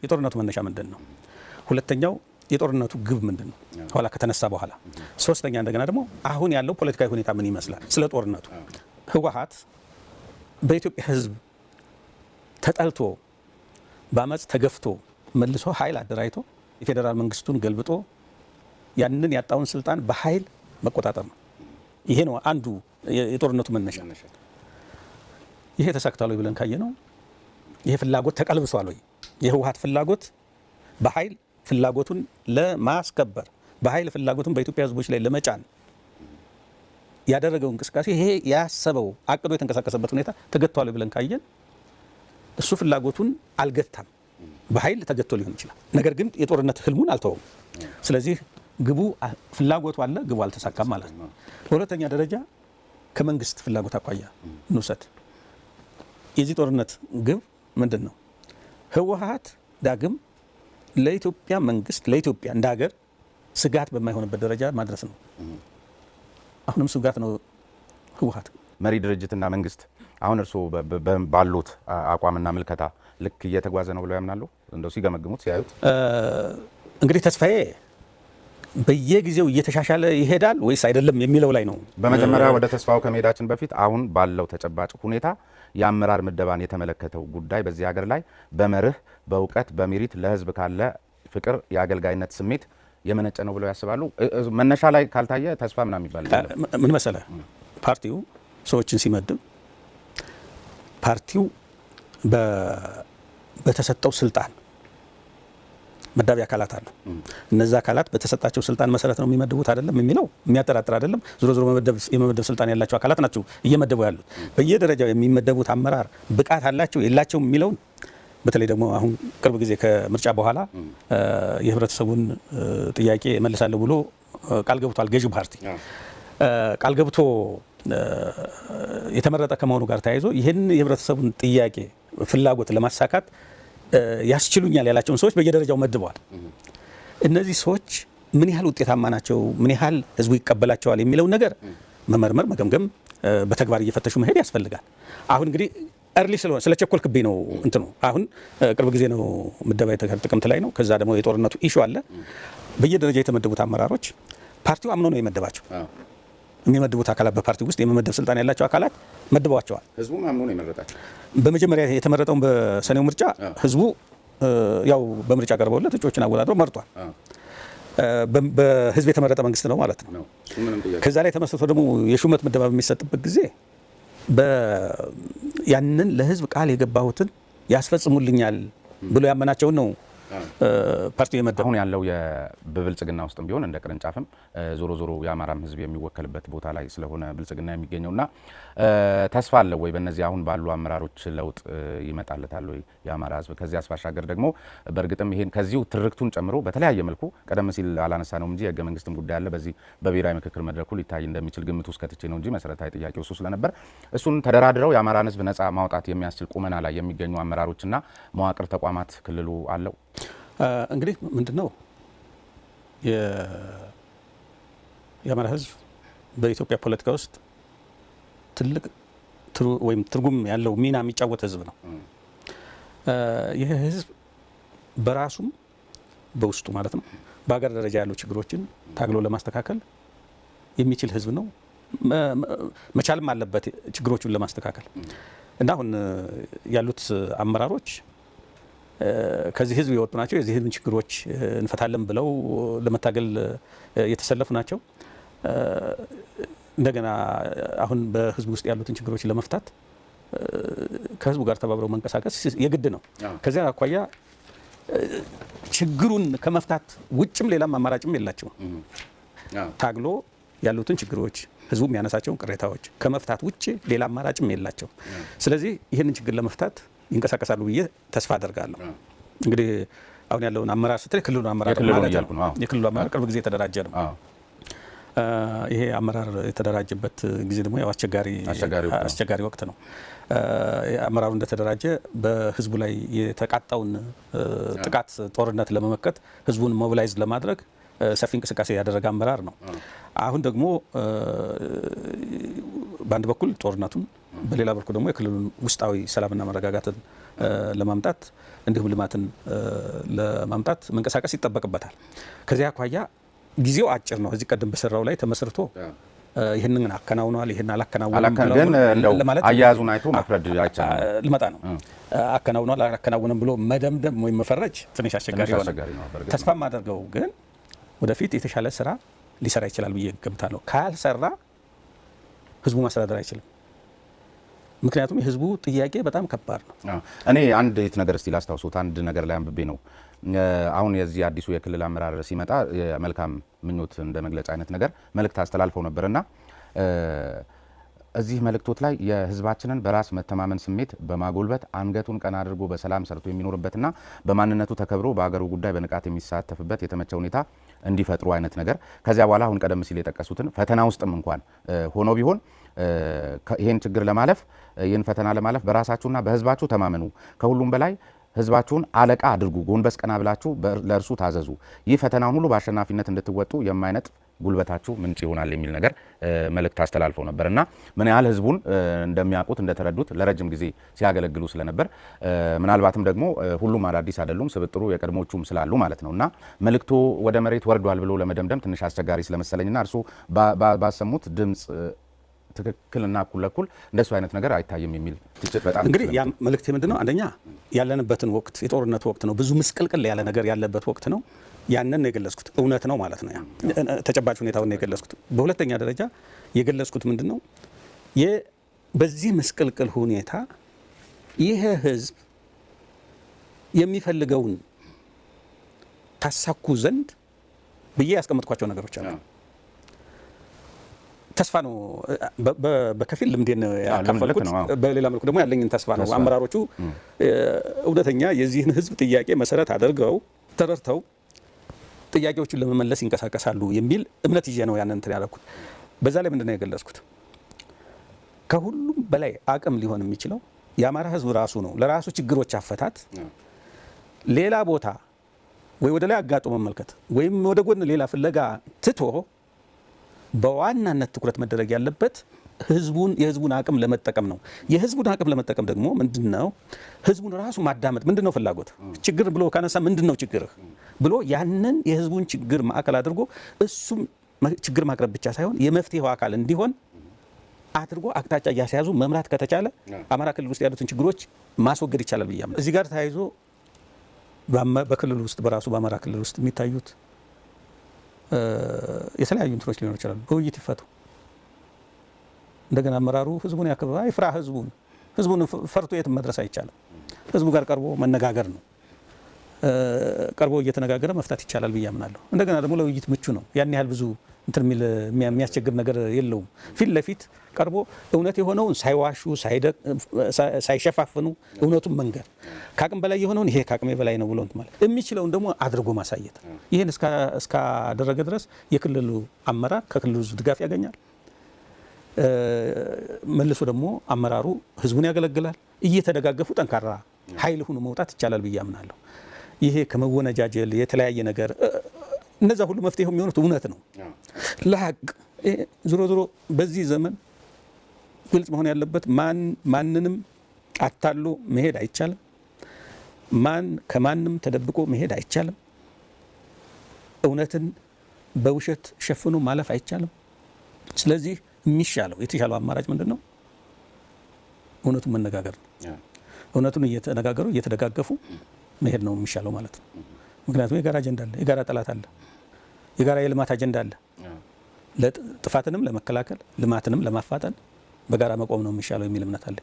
የጦርነቱ መነሻ ምንድነው? ሁለተኛው የጦርነቱ ግብ ምንድነው? ኋላ ከተነሳ በኋላ ሶስተኛ እንደገና ደግሞ አሁን ያለው ፖለቲካዊ ሁኔታ ምን ይመስላል? ስለ ጦርነቱ ህወሓት በኢትዮጵያ ህዝብ ተጠልቶ በአመጽ ተገፍቶ መልሶ ኃይል አደራጅቶ የፌዴራል መንግስቱን ገልብጦ ያንን ያጣውን ስልጣን በኃይል መቆጣጠር ነው። ይሄ ነው አንዱ የጦርነቱ መነሻ። ይሄ ተሳክቷል ብለን ካየነው ይሄ ፍላጎት ተቀልብሷል ወይ? የህወሓት ፍላጎት በኃይል ፍላጎቱን ለማስከበር በኃይል ፍላጎቱን በኢትዮጵያ ህዝቦች ላይ ለመጫን ያደረገው እንቅስቃሴ ይሄ ያሰበው አቅዶ የተንቀሳቀሰበት ሁኔታ ተገቷል ብለን ካየን እሱ ፍላጎቱን አልገታም። በኃይል ተገቶ ሊሆን ይችላል። ነገር ግን የጦርነት ህልሙን አልተወም። ስለዚህ ግቡ ፍላጎቱ አለ፣ ግቡ አልተሳካም ማለት ነው። በሁለተኛ ደረጃ ከመንግስት ፍላጎት አኳያ እንውሰድ። የዚህ ጦርነት ግብ ምንድን ነው? ህወሓት ዳግም ለኢትዮጵያ መንግስት ለኢትዮጵያ እንደ ሀገር ስጋት በማይሆንበት ደረጃ ማድረስ ነው። አሁንም ስጋት ነው ህወሓት። መሪ ድርጅትና መንግስት አሁን እርሶ ባሉት አቋምና ምልከታ ልክ እየተጓዘ ነው ብለው ያምናሉ? እንደው ሲገመግሙት ሲያዩት እንግዲህ ተስፋዬ በየጊዜው እየተሻሻለ ይሄዳል ወይስ አይደለም የሚለው ላይ ነው። በመጀመሪያ ወደ ተስፋው ከመሄዳችን በፊት አሁን ባለው ተጨባጭ ሁኔታ የአመራር ምደባን የተመለከተው ጉዳይ በዚህ ሀገር ላይ በመርህ በእውቀት በሜሪት ለህዝብ ካለ ፍቅር የአገልጋይነት ስሜት የመነጨ ነው ብለው ያስባሉ? መነሻ ላይ ካልታየ ተስፋ ምናምን ይባል ምን መሰለህ፣ ፓርቲው ሰዎችን ሲመድብ ፓርቲው በተሰጠው ስልጣን መዳቢ አካላት አሉ። እነዛ አካላት በተሰጣቸው ስልጣን መሰረት ነው የሚመድቡት አይደለም የሚለው የሚያጠራጥር አይደለም። ዞሮ ዞሮ የመመደብ ስልጣን ያላቸው አካላት ናቸው እየመደቡ ያሉት። በየደረጃው የሚመደቡት አመራር ብቃት አላቸው የላቸውም የሚለውን በተለይ ደግሞ አሁን ቅርብ ጊዜ ከምርጫ በኋላ የህብረተሰቡን ጥያቄ እመልሳለሁ ብሎ ቃል ገብቷል። ገዢው ፓርቲ ቃል ገብቶ የተመረጠ ከመሆኑ ጋር ተያይዞ ይህን የህብረተሰቡን ጥያቄ ፍላጎት ለማሳካት ያስችሉኛል ያላቸውን ሰዎች በየደረጃው መድበዋል። እነዚህ ሰዎች ምን ያህል ውጤታማ ናቸው፣ ምን ያህል ህዝቡ ይቀበላቸዋል የሚለውን ነገር መመርመር፣ መገምገም፣ በተግባር እየፈተሹ መሄድ ያስፈልጋል። አሁን እንግዲህ እርሊ ስለሆነ ስለቸኮልክብኝ ነው እንትኑ አሁን ቅርብ ጊዜ ነው ምደባ የተካሄደው ጥቅምት ላይ ነው። ከዛ ደግሞ የጦርነቱ ኢሹ አለ። በየደረጃ የተመደቡት አመራሮች ፓርቲው አምኖ ነው የመደባቸው። የሚመድቡት አካላት በፓርቲ ውስጥ የመመደብ ስልጣን ያላቸው አካላት መድበዋቸዋል። ህዝቡ አምኖ ነው የመረጣቸው። በመጀመሪያ የተመረጠውን በሰኔው ምርጫ ህዝቡ ያው በምርጫ ቀርበውለት እጩዎችን አወዳድሮ መርጧል። በህዝብ የተመረጠ መንግስት ነው ማለት ነው። ከዛ ላይ ተመስርቶ ደግሞ የሹመት ምደባ በሚሰጥበት ጊዜ ያንን ለህዝብ ቃል የገባሁትን ያስፈጽሙልኛል ብሎ ያመናቸውን ነው ፓርቲው የመደበው። አሁን ያለው በብልጽግና ውስጥም ቢሆን እንደ ቅርንጫፍም ዞሮ ዞሮ የአማራም ህዝብ የሚወከልበት ቦታ ላይ ስለሆነ ብልጽግና የሚገኘውና ተስፋ አለ ወይ በእነዚህ አሁን ባሉ አመራሮች ለውጥ ይመጣለታል ወይ የአማራ ህዝብ? ከዚህ አስባሻገር ደግሞ በእርግጥም ይሄን ከዚሁ ትርክቱን ጨምሮ በተለያየ መልኩ ቀደም ሲል አላነሳ ነው እንጂ የህገ መንግስትም ጉዳይ አለ በዚህ በብሔራዊ ምክክር መድረኩ ሊታይ እንደሚችል ግምት ውስጥ ከትቼ ነው እንጂ መሰረታዊ ጥያቄው እሱ ስለነበር እሱን ተደራድረው የአማራን ህዝብ ነፃ ማውጣት የሚያስችል ቁመና ላይ የሚገኙ አመራሮችና መዋቅር ተቋማት ክልሉ አለው። እንግዲህ ምንድነው የአማራ ህዝብ በኢትዮጵያ ፖለቲካ ውስጥ ትልቅ ወይም ትርጉም ያለው ሚና የሚጫወት ህዝብ ነው። ይህ ህዝብ በራሱም በውስጡ ማለት ነው በሀገር ደረጃ ያሉ ችግሮችን ታግሎ ለማስተካከል የሚችል ህዝብ ነው። መቻልም አለበት ችግሮቹን ለማስተካከል እና አሁን ያሉት አመራሮች ከዚህ ህዝብ የወጡ ናቸው። የዚህ ህዝብ ችግሮች እንፈታለን ብለው ለመታገል የተሰለፉ ናቸው። እንደገና አሁን በህዝብ ውስጥ ያሉትን ችግሮች ለመፍታት ከህዝቡ ጋር ተባብረው መንቀሳቀስ የግድ ነው። ከዚያ አኳያ ችግሩን ከመፍታት ውጭም ሌላም አማራጭም የላቸውም። ታግሎ ያሉትን ችግሮች ህዝቡ የሚያነሳቸውን ቅሬታዎች ከመፍታት ውጭ ሌላ አማራጭም የላቸው። ስለዚህ ይህንን ችግር ለመፍታት ይንቀሳቀሳሉ ብዬ ተስፋ አደርጋለሁ። እንግዲህ አሁን ያለውን አመራር ስትል የክልሉ አመራር ማለት ነው። የክልሉ አመራር ቅርብ ጊዜ የተደራጀ ነው። ይሄ አመራር የተደራጀበት ጊዜ ደግሞ ያው አስቸጋሪ ወቅት ነው። አመራሩ እንደተደራጀ በህዝቡ ላይ የተቃጣውን ጥቃት ጦርነት ለመመከት ህዝቡን ሞቢላይዝ ለማድረግ ሰፊ እንቅስቃሴ ያደረገ አመራር ነው። አሁን ደግሞ በአንድ በኩል ጦርነቱን በሌላ በኩል ደግሞ የክልሉን ውስጣዊ ሰላምና መረጋጋትን ለማምጣት እንዲሁም ልማትን ለማምጣት መንቀሳቀስ ይጠበቅበታል። ከዚያ አኳያ ጊዜው አጭር ነው። እዚህ ቀደም በሰራው ላይ ተመስርቶ ይህንን አከናውኗል ይህን አላከናወነም ግን እንደው አያያዙን አይቶ መፍረድ አይቻልም። ልመጣ ነው። አከናውኗል አላከናወነም ብሎ መደምደም ወይም መፈረጅ ትንሽ አስቸጋሪ ነው። ተስፋ ማደርገው ግን ወደፊት የተሻለ ስራ ሊሰራ ይችላል ብዬ ገምታለሁ። ካልሰራ ህዝቡ ማስተዳደር አይችልም። ምክንያቱም የህዝቡ ጥያቄ በጣም ከባድ ነው። እኔ አንድ ነገር እስቲ ላስታውሶት አንድ ነገር ላይ አንብቤ ነው አሁን የዚህ አዲሱ የክልል አመራር ሲመጣ የመልካም ምኞት እንደ መግለጫ አይነት ነገር መልእክት አስተላልፈው ነበርና እዚህ መልእክቶት ላይ የህዝባችንን በራስ መተማመን ስሜት በማጎልበት አንገቱን ቀና አድርጎ በሰላም ሰርቶ የሚኖርበትና በማንነቱ ተከብሮ በአገሩ ጉዳይ በንቃት የሚሳተፍበት የተመቸ ሁኔታ እንዲፈጥሩ አይነት ነገር ከዚያ በኋላ አሁን ቀደም ሲል የጠቀሱትን ፈተና ውስጥም እንኳን ሆኖ ቢሆን ይህን ችግር ለማለፍ ይህን ፈተና ለማለፍ በራሳችሁና በህዝባችሁ ተማመኑ፣ ከሁሉም በላይ ህዝባችሁን አለቃ አድርጉ፣ ጎንበስ ቀና ብላችሁ ለእርሱ ታዘዙ፣ ይህ ፈተናውን ሁሉ በአሸናፊነት እንድትወጡ የማይነጥፍ ጉልበታችሁ ምንጭ ይሆናል የሚል ነገር መልእክት አስተላልፈው ነበርና ምን ያህል ህዝቡን እንደሚያውቁት እንደተረዱት ለረጅም ጊዜ ሲያገለግሉ ስለነበር ምናልባትም ደግሞ ሁሉም አዳዲስ አይደሉም ስብጥሩ የቀድሞቹም ስላሉ ማለት ነውና መልእክቱ ወደ መሬት ወርዷል ብሎ ለመደምደም ትንሽ አስቸጋሪ ስለመሰለኝና እርሱ ባሰሙት ድምጽ ትክክልና እኩል ለኩል እንደሱ አይነት ነገር አይታይም የሚል ትችት በጣም እንግዲህ ያ መልእክት ምንድነው? አንደኛ ያለንበትን ወቅት የጦርነት ወቅት ነው። ብዙ ምስቅልቅል ያለ ነገር ያለበት ወቅት ነው። ያንን ነው የገለጽኩት። እውነት ነው ማለት ነው። ያ ተጨባጭ ሁኔታውን ነው የገለጽኩት። በሁለተኛ ደረጃ የገለጽኩት ምንድነው? በዚህ ምስቅልቅል ሁኔታ ይሄ ህዝብ የሚፈልገውን ታሳኩ ዘንድ ብዬ ያስቀመጥኳቸው ነገሮች አሉ። ተስፋ ነው። በከፊል ልምዴን ያካፈልኩት፣ በሌላ መልኩ ደግሞ ያለኝን ተስፋ ነው። አመራሮቹ እውነተኛ የዚህን ህዝብ ጥያቄ መሰረት አድርገው ተረድተው ጥያቄዎቹን ለመመለስ ይንቀሳቀሳሉ የሚል እምነት ይዤ ነው ያንን እንትን ያደረኩት። በዛ ላይ ምንድነው የገለጽኩት? ከሁሉም በላይ አቅም ሊሆን የሚችለው የአማራ ህዝብ ራሱ ነው። ለራሱ ችግሮች አፈታት ሌላ ቦታ ወይ ወደ ላይ አጋጦ መመልከት ወይም ወደ ጎን ሌላ ፍለጋ ትቶ በዋናነት ትኩረት መደረግ ያለበት የህዝቡን አቅም ለመጠቀም ነው። የህዝቡን አቅም ለመጠቀም ደግሞ ምንድነው? ህዝቡን ራሱ ማዳመጥ። ምንድነው ፍላጎት? ችግር ብሎ ካነሳ ምንድነው ችግርህ ብሎ ያንን የህዝቡን ችግር ማዕከል አድርጎ እሱም ችግር ማቅረብ ብቻ ሳይሆን የመፍትሄው አካል እንዲሆን አድርጎ አቅጣጫ እያስያዙ መምራት ከተቻለ አማራ ክልል ውስጥ ያሉትን ችግሮች ማስወገድ ይቻላል ብያለሁ። እዚህ ጋር ተያይዞ በክልል ውስጥ በራሱ በአማራ ክልል ውስጥ የሚታዩት የተለያዩ እንትኖች ሊኖሩ ይችላሉ። በውይይት ይፈቱ። እንደገና አመራሩ ህዝቡን ያከብራ፣ አይፍራ። ህዝቡን ፈርቶ የትም መድረስ አይቻልም። ህዝቡ ጋር ቀርቦ መነጋገር ነው። ቀርቦ እየተነጋገረ መፍታት ይቻላል ብዬ አምናለሁ። እንደገና ደግሞ ለውይይት ምቹ ነው። ያን ያህል ብዙ እንትን የሚያስቸግር ነገር የለውም። ፊት ለፊት ቀርቦ እውነት የሆነውን ሳይዋሹ ሳይሸፋፍኑ እውነቱን መንገር፣ ከአቅም በላይ የሆነውን ይሄ ከአቅሜ በላይ ነው ብሎ ማለት የሚችለውን ደግሞ አድርጎ ማሳየት። ይህን እስካደረገ ድረስ የክልሉ አመራር ከክልሉ ህዝብ ድጋፍ ያገኛል። መልሶ ደግሞ አመራሩ ህዝቡን ያገለግላል። እየተደጋገፉ ጠንካራ ኃይል ሆኖ መውጣት ይቻላል ብዬ አምናለሁ። ይሄ ከመወነጃጀል የተለያየ ነገር እነዛ ሁሉ መፍትሄ የሚሆኑት እውነት ነው ለሀቅ። ዞሮ ዞሮ በዚህ ዘመን ግልጽ መሆን ያለበት ማንንም አታሎ መሄድ አይቻልም። ከማንም ተደብቆ መሄድ አይቻልም። እውነትን በውሸት ሸፍኖ ማለፍ አይቻልም። ስለዚህ የተሻለው አማራጭ ምንድነው? እውነቱን መነጋገር ነው። እውነቱን እየተነጋገሩ እየተደጋገፉ መሄድ ነው የሚሻለው ማለት ነው። ምክንያቱም የጋራ አጀንዳ አለ፣ የጋራ ጠላት አለ፣ የጋራ የልማት አጀንዳ አለ። ጥፋትንም ለመከላከል ልማትንም ለማፋጠን በጋራ መቆም ነው የሚሻለው የሚል እምነት አለ።